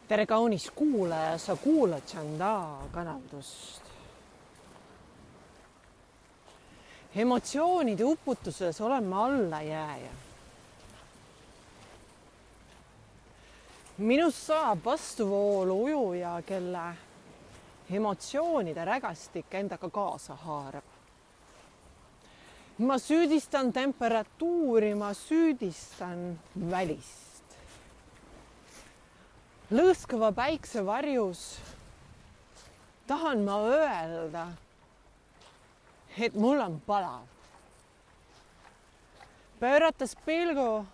tere, kaunis kuulaja, sa kuulad Chanda kanaldust. Emotsioonide uputuses olen ma allajääja. Minust saab vastuvoolu ujuja, kelle emotsioonide rägastik endaga kaasa haarab. Ma süüdistan temperatuuri, ma süüdistan välist. Lõõskava päikse varjus tahan ma öelda, et mul on palav. Pöörates pilgu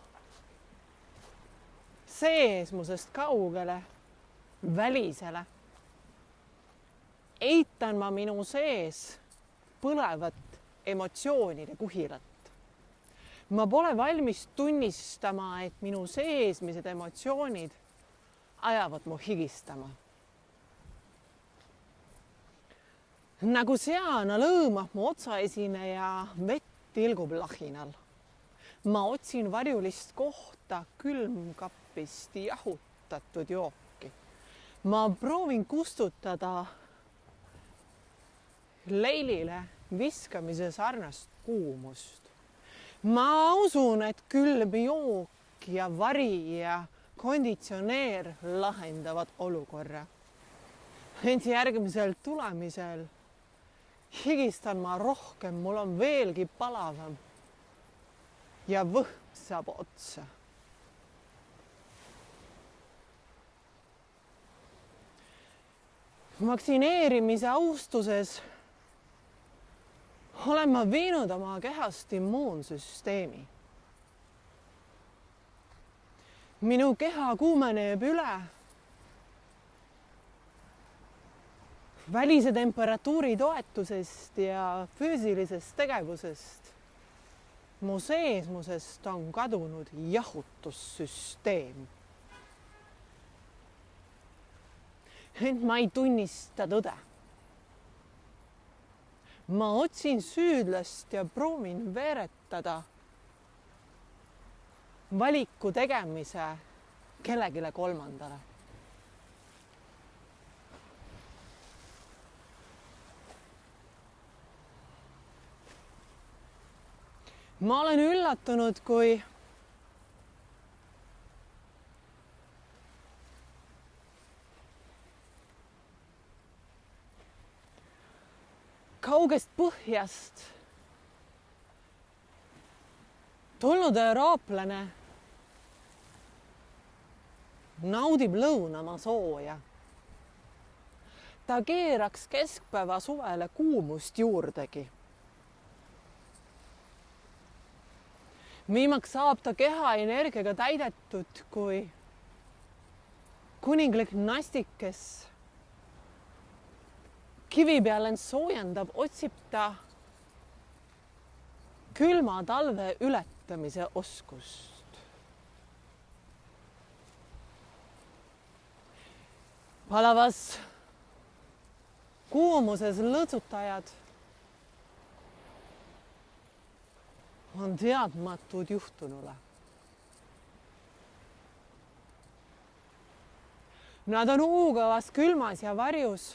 seesmusest kaugele, välisele, eitan ma minu sees põlevat emotsioonide kuhilat. Ma pole valmis tunnistama, et minu seesmised emotsioonid ajavad mu higistama. Nagu seana lõõmab mu otsaesine ja vett tilgub lahinal. Ma otsin varjulist kohta külmkappist jahutatud jooki. Ma proovin kustutada leilile viskamise sarnast kuumust. Ma usun, et külm jook ja vari ja konditsioneer lahendavad olukorra. Ent järgmisel tulemisel higistan ma rohkem, mul on veelgi palavam ja võhm saab otsa. Vaktsineerimise austuses olen ma viinud oma kehast immuunsüsteemi. Minu keha kuumeneb üle. Välise temperatuuri toetusest ja füüsilisest tegevusest mu seesmusest on kadunud jahutussüsteem. Ent ma ei tunnista tõde. Ma otsin süüdlast ja proovin veeretada valiku tegemise kellegile kolmandale. Ma olen üllatunud, kui kaugest põhjast tulnud eurooplane naudib lõunamaa sooja. Ta keeraks keskpäeva suvele kuumust juurdegi. Viimaks saab ta keha energiaga täidetud, kui kuninglik nastik, kes kivi peal end soojendab, otsib ta külma talve ületamise oskust. Palavas kuumuses lõõtsutajad on teadmatud juhtunule. Nad on huugavas külmas ja varjus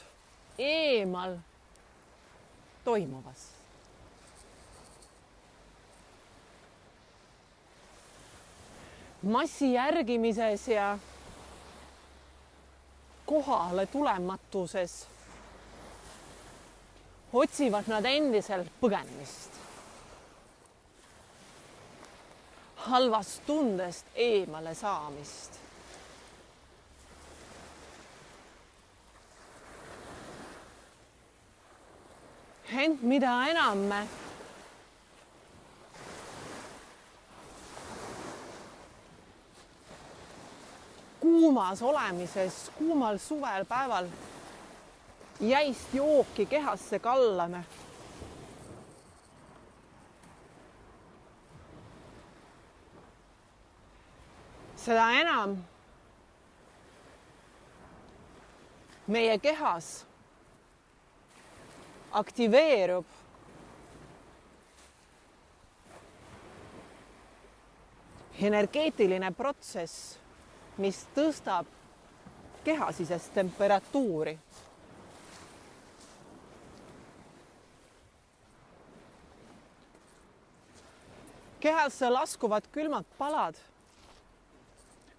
eemal toimuvas. Massi järgimises ja kohale tulematuses otsivad nad endiselt põgenemist. Halvast tundest eemale saamist. Ent mida enam me kuumas olemises, kuumal suvel päeval jäist jooki kehasse kallame, seda enam meie kehas aktiveerub energeetiline protsess, mis tõstab kehasisest temperatuuri. Kehasse laskuvad külmad palad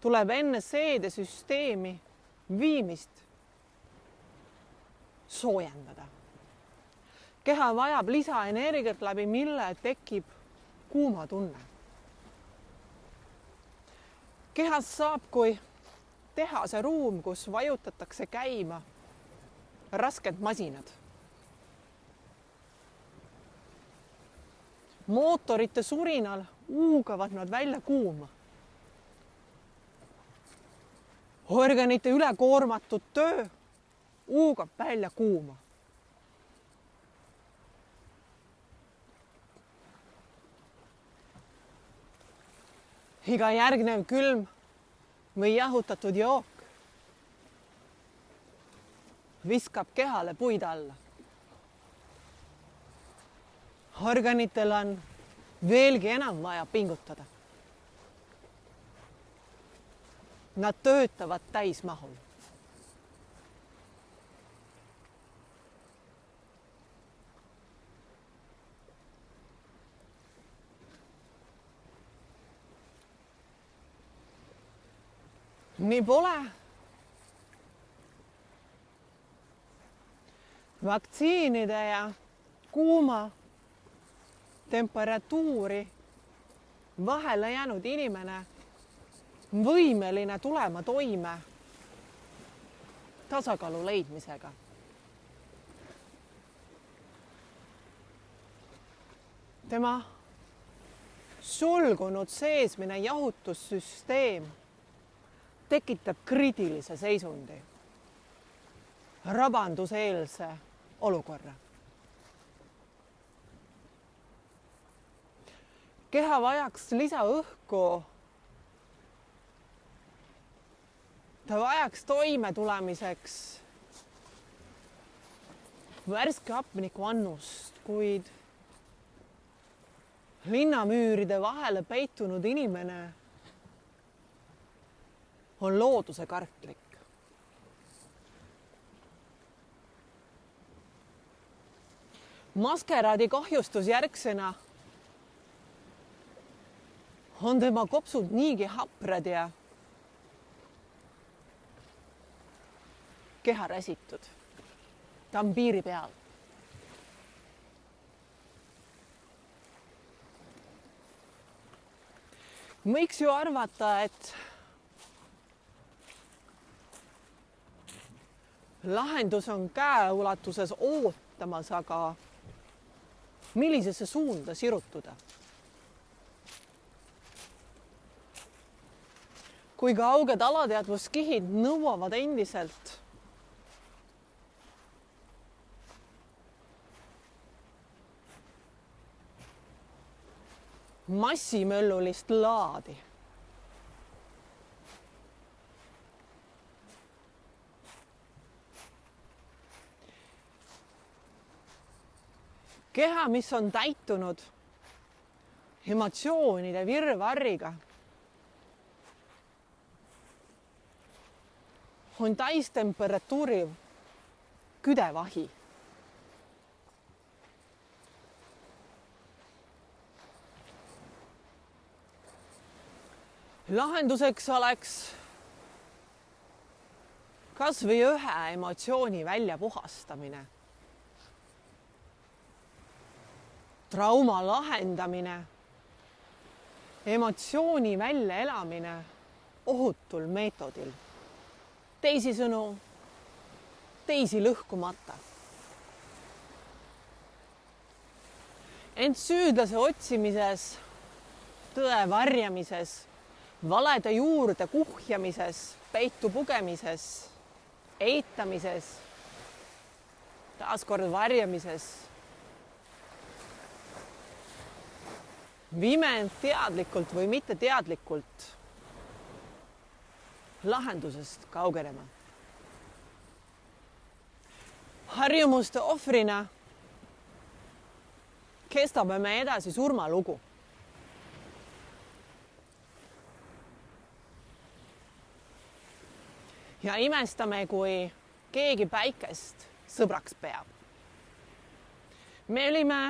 tuleb enne seedesüsteemi viimist soojendada. Keha vajab lisaenergiat, läbi mille tekib kuuma tunne. Kehast saab kui tehase ruum, kus vajutatakse käima rasked masinad. Mootorite surinal huugavad nad välja kuuma. Organite ülekoormatud töö huugab välja kuuma. Iga järgnev külm või jahutatud jook viskab kehale puid alla. Organitel on veelgi enam vaja pingutada. Nad töötavad täismahul. Nii pole vaktsiinide ja kuuma temperatuuri vahele jäänud inimene võimeline tulema toime tasakaalu leidmisega. Tema sulgunud seesmine jahutussüsteem tekitab kriitilise seisundi, rabanduseelse olukorra. Keha vajaks lisaõhku. Ta vajaks toime tulemiseks värske hapnikuannust, kuid linnamüüride vahele peitunud inimene on looduse kartlik. Maskeraadi kahjustusjärgsena on tema kopsud niigi haprad ja keha räsitud. Ta on piiri peal. Võiks ju arvata, et lahendus on käeulatuses ootamas, aga millisesse suunda sirutuda? Kui kauged alateadvuskihid nõuavad endiselt massimöllulist laadi. Keha, mis on täitunud emotsioonide virvarriga, on täistemperatuuri küdevahi. Lahenduseks oleks kas või ühe emotsiooni välja puhastamine, trauma lahendamine, emotsiooni väljaelamine ohutul meetodil. Teisisõnu, teisi lõhkumata. Ent süüdlase otsimises, tõe varjamises, valede juurde kuhjamises, peitu pugemises, eitamises, taaskord varjamises, viime end teadlikult või mitte teadlikult lahendusest kaugenema. Harjumuste ohvrina kestame me edasi surmalugu. ja imestame, kui keegi päikest sõbraks peab. Me olime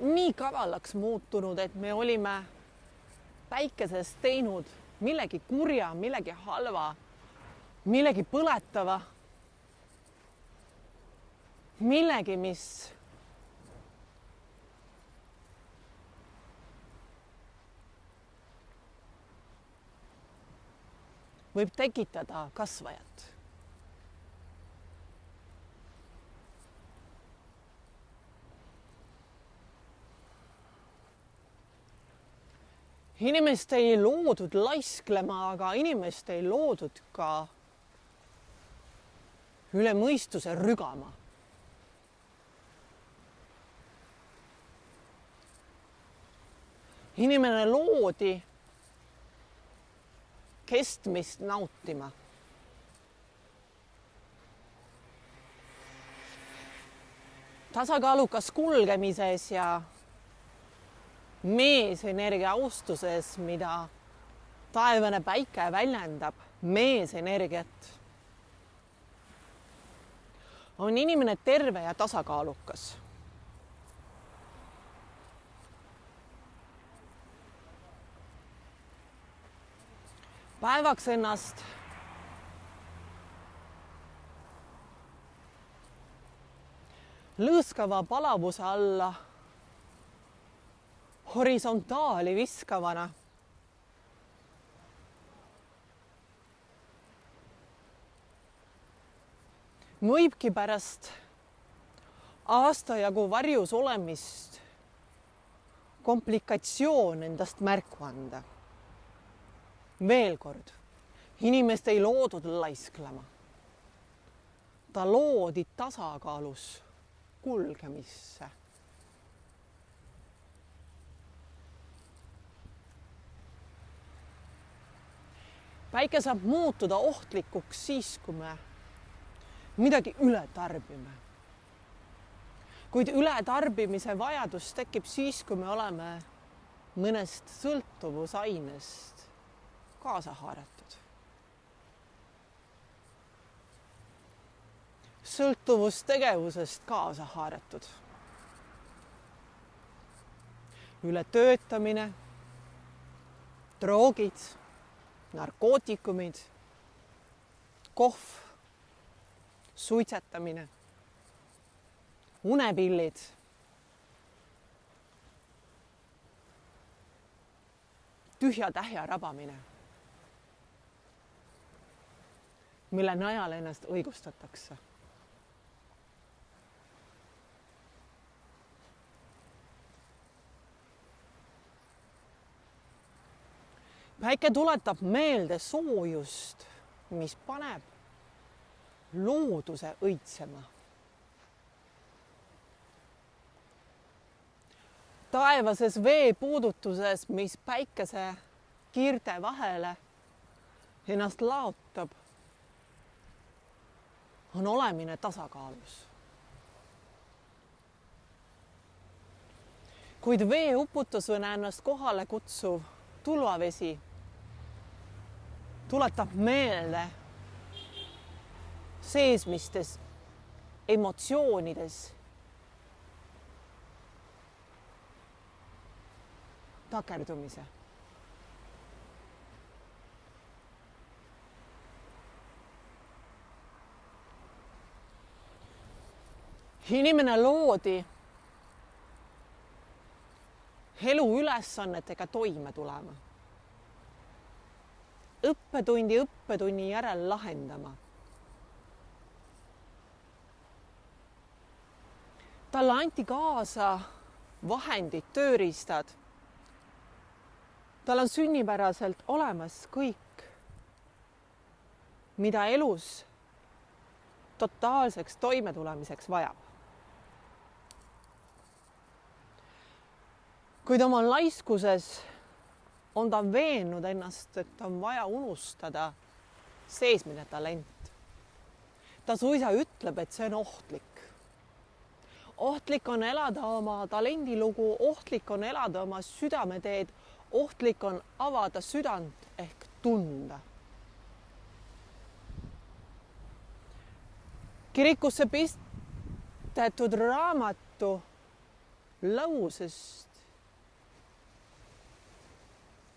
nii kavalaks muutunud, et me olime päikesest teinud millegi kurja, millegi halva, millegi põletava, millegi, mis võib tekitada kasvajat. Inimest ei loodud laisklema, aga inimest ei loodud ka üle mõistuse rügama. Inimene loodi kestmist nautima. Tasakaalukas kulgemises ja meesenergia austuses, mida taevane päike väljendab, meesenergiat, on inimene terve ja tasakaalukas. Päevaks ennast lõõskava palavuse alla horisontaali viskavana võibki pärast aasta jagu varjus olemist komplikatsioon endast märku anda. Veel kord, inimest ei loodud laisklema. Ta loodi tasakaalus kulgemisse. Päike saab muutuda ohtlikuks siis, kui me midagi üle tarbime. Kuid ületarbimise vajadus tekib siis, kui me oleme mõnest sõltuvusainest kaasa haaratud. Sõltuvustegevusest kaasa haaratud. Ületöötamine, droogid, narkootikumid, kohv, suitsetamine, unepillid, tühja tähja rabamine, mille najal ennast õigustatakse. Päike tuletab meelde soojust, mis paneb looduse õitsema. Taevases veepuudutuses, mis päikese kiirte vahele ennast laotab, on olemine tasakaalus. Kuid veeuputusena ennast kohale kutsuv tulvavesi tuletab meelde seesmistes emotsioonides takerdumise. Inimene loodi elu ülesannetega toime tulema. Õppetunni järel lahendama. Talle anti kaasa vahendid, tööriistad. Tal on sünnipäraselt olemas kõik, mida elus totaalseks toimetulemiseks vajab. Kuid oma laiskuses on ta veennud ennast, et on vaja unustada seesmine talent. Ta suisa ütleb, et see on ohtlik. Ohtlik on elada oma talendilugu, ohtlik on elada oma südameteed, ohtlik on avada südant ehk tunda. kirikusse pistetud raamatu lausest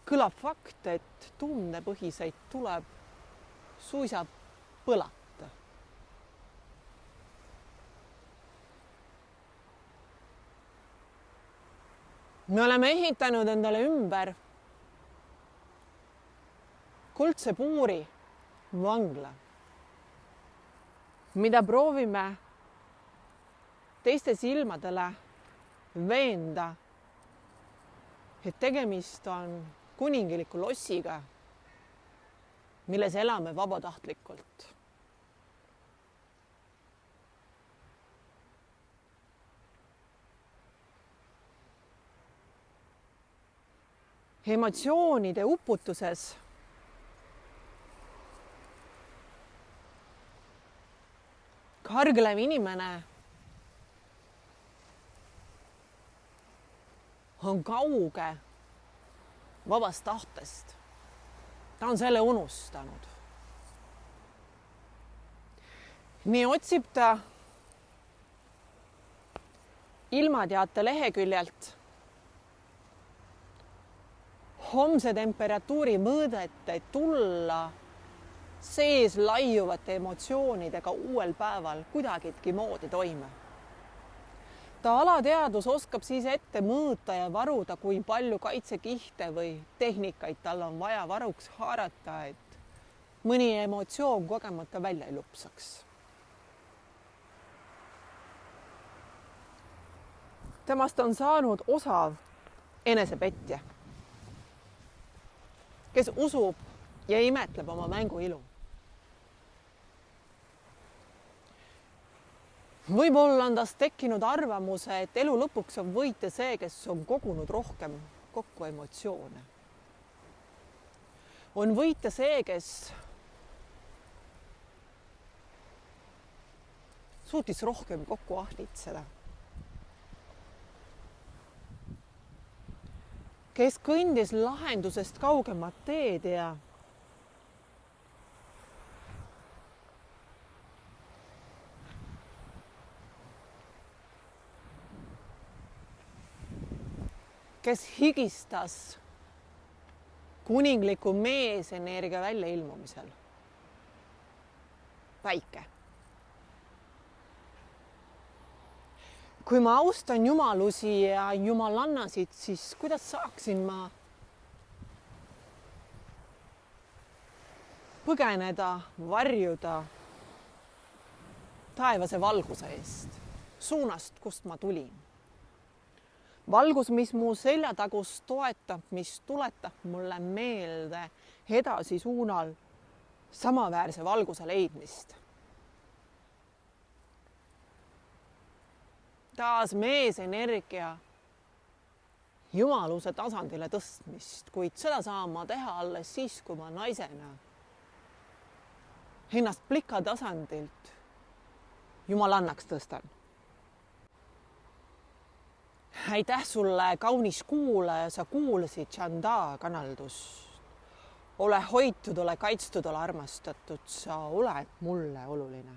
kõlab fakt, et tundepõhiseid tuleb suisa põlata. Me oleme ehitanud endale ümber kuldse puuri vangla, mida proovime teiste silmadele veenda, et tegemist on kuningiliku lossiga, milles elame vabatahtlikult. Emotsioonide uputuses karglev inimene on kauge vabast tahtest. Ta on selle unustanud. Nii otsib ta ilmateate leheküljelt homse temperatuuri mõõdet, et tulla sees laiuvate emotsioonidega uuel päeval kuidagitki moodi toime. Ta alateadus oskab siis ette mõõta ja varuda, kui palju kaitsekihte või tehnikaid tal on vaja varuks haarata, et mõni emotsioon kogemata välja ei lupsaks. Temast on saanud osav enesepetja, kes usub ja imetleb oma mängu ilu. Võib-olla on tast tekkinud arvamuse, et elu lõpuks on võitja see, kes on kogunud rohkem kokku emotsioone. On võitja see, kes suutis rohkem kokku ahnitseda. Kes kõndis lahendusest kaugemat teed ja kes higistas kuningliku meesenergia väljailmumisel. Päike. Kui ma austan jumalusi ja jumalannasid, siis kuidas saaksin ma põgeneda, varjuda taevase valguse eest, suunast, kust ma tulin. Valgus, mis mu seljatagust toetab, mis tuletab mulle meelde edasi suunal samaväärse valguse leidmist. Taas meesenergia jumaluse tasandile tõstmist, kuid seda saan ma teha alles siis, kui ma naisena ennast plika tasandilt jumalannaks tõstan. Aitäh sulle, kaunis kuulaja, sa kuulasid Chanda kanaldust. Ole hoitud, ole kaitstud, ole armastatud, sa oled mulle oluline.